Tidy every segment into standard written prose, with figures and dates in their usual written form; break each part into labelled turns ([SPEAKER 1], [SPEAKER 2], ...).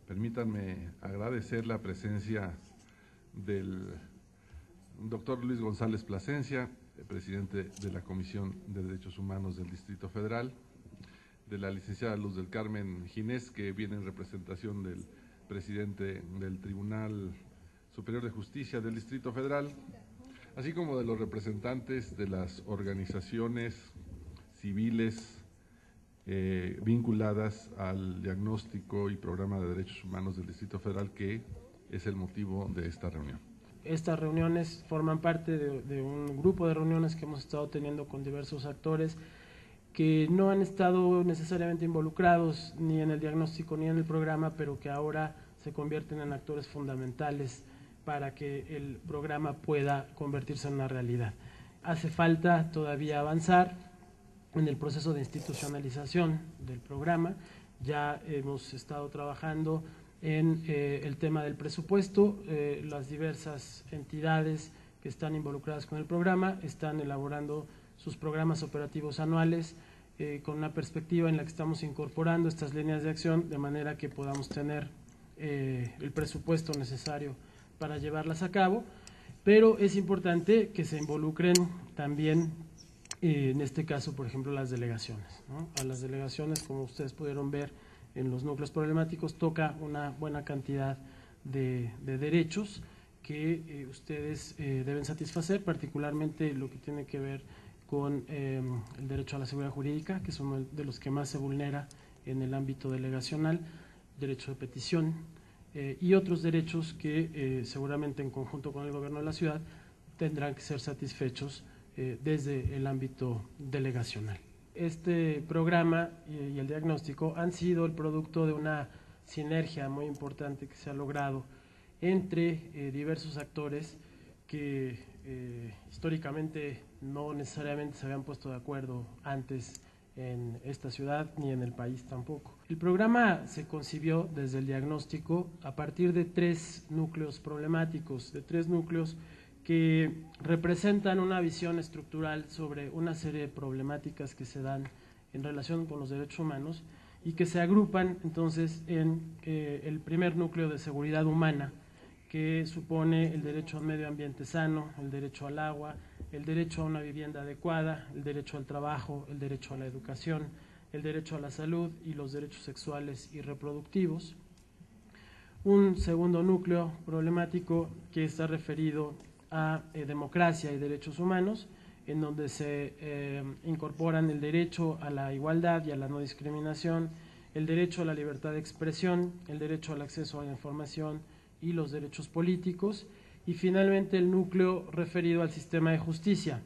[SPEAKER 1] Permítanme agradecer la presencia del doctor Luis González Plasencia, presidente de la Comisión de Derechos Humanos del Distrito Federal, de la licenciada Luz del Carmen Ginés, que viene en representación del presidente del Tribunal Superior de Justicia del Distrito Federal, así como de los representantes de las organizaciones civiles vinculadas al diagnóstico y programa de derechos humanos del Distrito Federal, que es el motivo de esta reunión.
[SPEAKER 2] Estas reuniones forman parte de un grupo de reuniones que hemos estado teniendo con diversos actores que no han estado necesariamente involucrados ni en el diagnóstico ni en el programa, pero que ahora se convierten en actores fundamentales para que el programa pueda convertirse en una realidad. Hace falta todavía avanzar en el proceso de institucionalización del programa. Ya hemos estado trabajando en el tema del presupuesto. Las diversas entidades que están involucradas con el programa están elaborando sus programas operativos anuales con una perspectiva en la que estamos incorporando estas líneas de acción de manera que podamos tener el presupuesto necesario para llevarlas a cabo, pero es importante que se involucren también en este caso, por ejemplo, las delegaciones, ¿no? A las delegaciones, como ustedes pudieron ver en los núcleos problemáticos, toca una buena cantidad de derechos que ustedes deben satisfacer, particularmente lo que tiene que ver con el derecho a la seguridad jurídica, que es uno de los que más se vulnera en el ámbito delegacional, derecho de petición y otros derechos que seguramente en conjunto con el gobierno de la ciudad tendrán que ser satisfechos desde el ámbito delegacional. Este programa y el diagnóstico han sido el producto de una sinergia muy importante que se ha logrado entre diversos actores que históricamente no necesariamente se habían puesto de acuerdo antes en esta ciudad ni en el país tampoco. El programa se concibió desde el diagnóstico a partir de 3 núcleos problemáticos, de 3 núcleos que representan una visión estructural sobre una serie de problemáticas que se dan en relación con los derechos humanos y que se agrupan entonces en el primer núcleo de seguridad humana, que supone el derecho a un medio ambiente sano, el derecho al agua, el derecho a una vivienda adecuada, el derecho al trabajo, el derecho a la educación, el derecho a la salud y los derechos sexuales y reproductivos. Un segundo núcleo problemático que está referido a democracia y derechos humanos, en donde se incorporan el derecho a la igualdad y a la no discriminación, el derecho a la libertad de expresión, el derecho al acceso a la información y los derechos políticos, y finalmente el núcleo referido al sistema de justicia,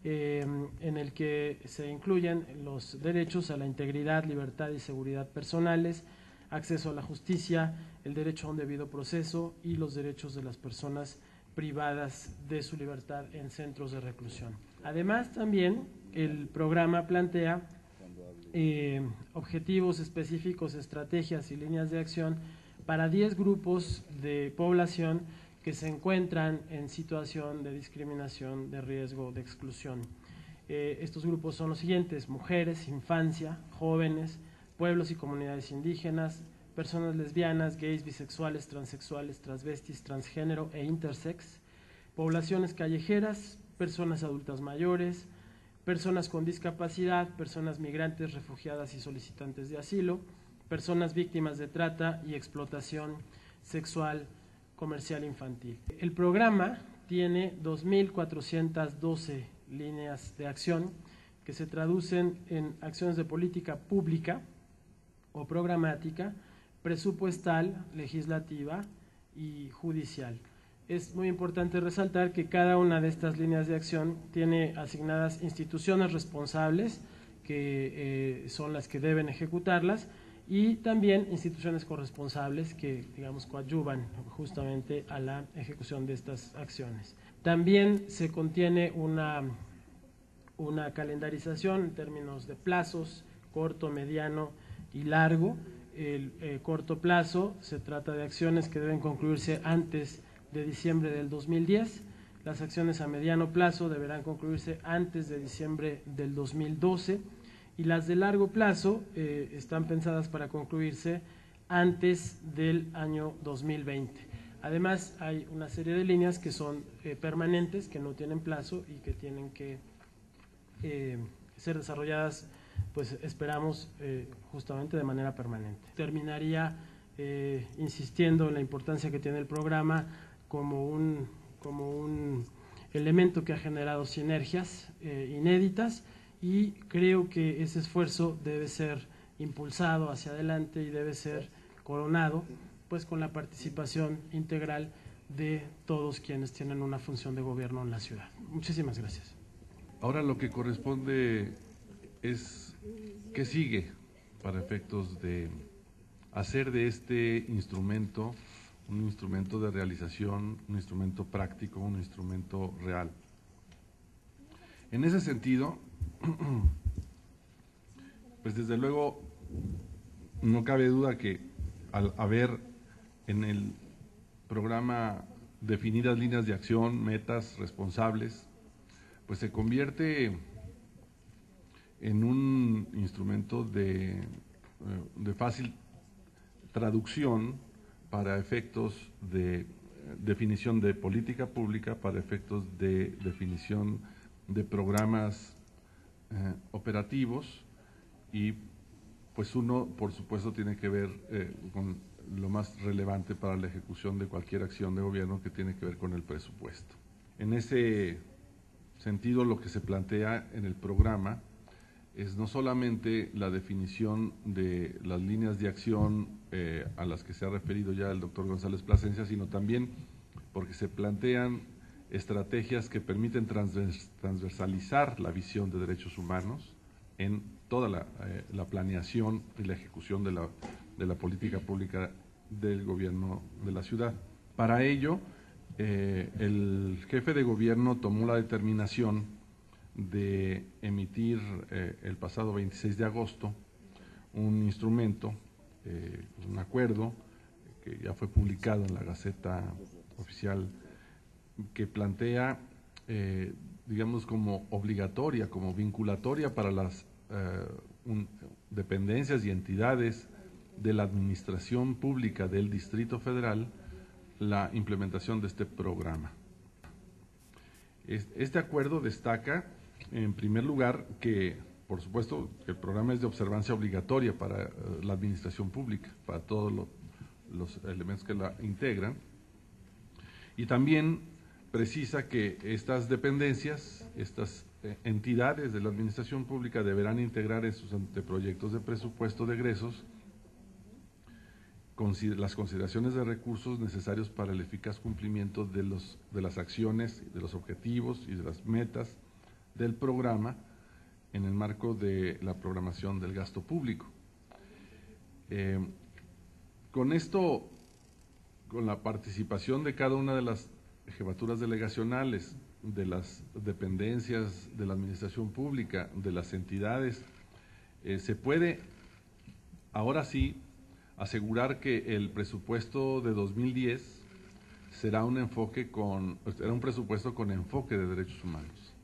[SPEAKER 2] en el que se incluyen los derechos a la integridad, libertad y seguridad personales, acceso a la justicia, el derecho a un debido proceso y los derechos de las personas privadas de su libertad en centros de reclusión. Además, también el programa plantea objetivos específicos, estrategias y líneas de acción para 10 grupos de población que se encuentran en situación de discriminación, de riesgo, de exclusión. Estos grupos son los siguientes: mujeres, infancia, jóvenes, pueblos y comunidades indígenas, personas lesbianas, gays, bisexuales, transexuales, transvestis, transgénero e intersex, poblaciones callejeras, personas adultas mayores, personas con discapacidad, personas migrantes, refugiadas y solicitantes de asilo, personas víctimas de trata y explotación sexual, comercial infantil. El programa tiene 2.412 líneas de acción que se traducen en acciones de política pública o programática, presupuestal, legislativa y judicial. Es muy importante resaltar que cada una de estas líneas de acción tiene asignadas instituciones responsables, que son las que deben ejecutarlas, y también instituciones corresponsables que, digamos, coadyuvan justamente a la ejecución de estas acciones. También se contiene una calendarización en términos de plazos, corto, mediano y largo. El corto plazo se trata de acciones que deben concluirse antes de diciembre del 2010, las acciones a mediano plazo deberán concluirse antes de diciembre del 2012 y las de largo plazo están pensadas para concluirse antes del año 2020. Además, hay una serie de líneas que son permanentes, que no tienen plazo y que tienen que ser desarrolladas, pues esperamos, justamente de manera permanente. Terminaría insistiendo en la importancia que tiene el programa como un elemento que ha generado sinergias inéditas, y creo que ese esfuerzo debe ser impulsado hacia adelante y debe ser coronado pues con la participación integral de todos quienes tienen una función de gobierno en la ciudad. Muchísimas gracias.
[SPEAKER 1] Ahora lo que corresponde es qué sigue para efectos de hacer de este instrumento un instrumento de realización, un instrumento práctico, un instrumento real. En ese sentido, pues desde luego no cabe duda que al haber en el programa definidas líneas de acción, metas, responsables, pues se convierte en un instrumento de fácil traducción para efectos de definición de política pública, para efectos de definición de programas operativos, y pues uno, por supuesto, tiene que ver con lo más relevante para la ejecución de cualquier acción de gobierno, que tiene que ver con el presupuesto. En ese sentido, lo que se plantea en el programa es no solamente la definición de las líneas de acción a las que se ha referido ya el doctor González Plasencia, sino también porque se plantean estrategias que permiten transversalizar la visión de derechos humanos en toda la planeación y la ejecución de la política pública del gobierno de la ciudad. Para ello, el jefe de gobierno tomó la determinación de emitir el pasado 26 de agosto un instrumento, un acuerdo que ya fue publicado en la Gaceta Oficial, que plantea, digamos, como obligatoria, como vinculatoria para las dependencias y entidades de la administración pública del Distrito Federal la implementación de este programa. Este acuerdo destaca, en primer lugar, que, por supuesto, el programa es de observancia obligatoria para la administración pública, para todos los elementos que la integran, y también precisa que estas dependencias, estas entidades de la administración pública deberán integrar en sus anteproyectos de presupuesto de egresos las consideraciones de recursos necesarios para el eficaz cumplimiento de las acciones, de los objetivos y de las metas del programa en el marco de la programación del gasto público. Con esto, con la participación de cada una de las jefaturas delegacionales, de las dependencias de la administración pública, de las entidades, se puede ahora sí asegurar que el presupuesto de 2010 será un presupuesto con enfoque de derechos humanos.